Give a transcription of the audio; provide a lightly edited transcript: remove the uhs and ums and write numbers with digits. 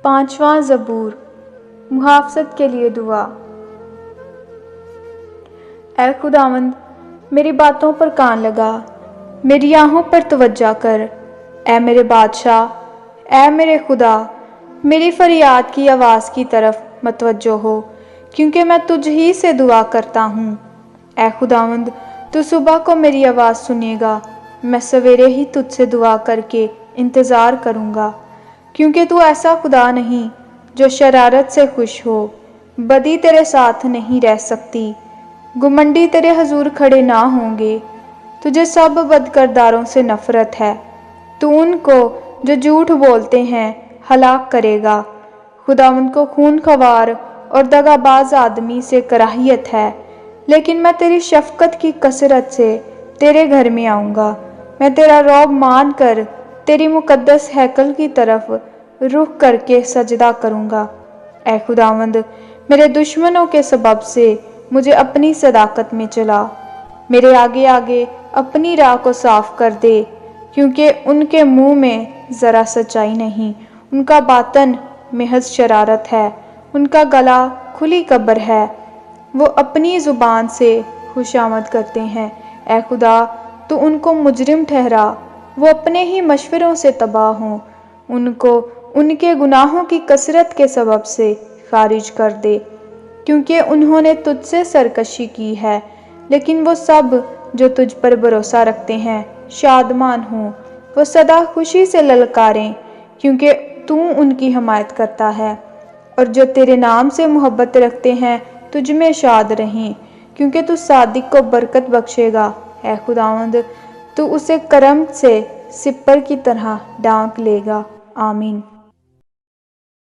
5واں زبور، محافظت کے لیے دعا۔ اے خداوند، میری باتوں پر کان لگا، میری آہوں پر توجہ کر۔ اے میرے بادشاہ، اے میرے خدا، میری فریاد کی آواز کی طرف متوجہ ہو، کیونکہ میں تجھ ہی سے دعا کرتا ہوں۔ اے خداوند، تو صبح کو میری آواز سنے گا، میں سویرے ہی تجھ سے دعا کر کے انتظار کروں گا، کیونکہ تو ایسا خدا نہیں جو شرارت سے خوش ہو، بدی تیرے ساتھ نہیں رہ سکتی، گھمنڈی تیرے حضور کھڑے نہ ہوں گے۔ تجھے سب بدکرداروں سے نفرت ہے، تو ان کو جو جھوٹ بولتے ہیں ہلاک کرے گا۔ خداوند کو خون خوار اور دغا باز آدمی سے کراہیت ہے، لیکن میں تیری شفقت کی کثرت سے تیرے گھر میں آؤں گا۔ میں تیرا رعب مان کر تیری مقدس ہیکل کی طرف رخ کر کے سجدہ کروں گا۔ اے خداوند، میرے دشمنوں کے سبب سے مجھے اپنی صداقت میں چلا، میرے آگے آگے اپنی راہ کو صاف کر دے، کیونکہ ان کے منہ میں ذرا سچائی نہیں، ان کا باطن محض شرارت ہے، ان کا گلا کھلی قبر ہے، وہ اپنی زبان سے خوشامد کرتے ہیں۔ اے خدا، تو ان کو مجرم ٹھہرا، وہ اپنے ہی مشوروں سے تباہ ہوں، ان کو ان کے گناہوں کی کثرت کے سبب سے خارج کر دے، کیونکہ انہوں نے تجھ سے سرکشی کی ہے۔ لیکن وہ سب جو تجھ پر بھروسہ رکھتے ہیں شادمان ہوں، وہ سدا خوشی سے للکاریں، کیونکہ تو ان کی حمایت کرتا ہے، اور جو تیرے نام سے محبت رکھتے ہیں تجھ میں شاد رہیں، کیونکہ تو صادق کو برکت بخشے گا۔ اے خداوند، تو اسے کرم سے سپر کی طرح ڈانک لے گا۔ آمین۔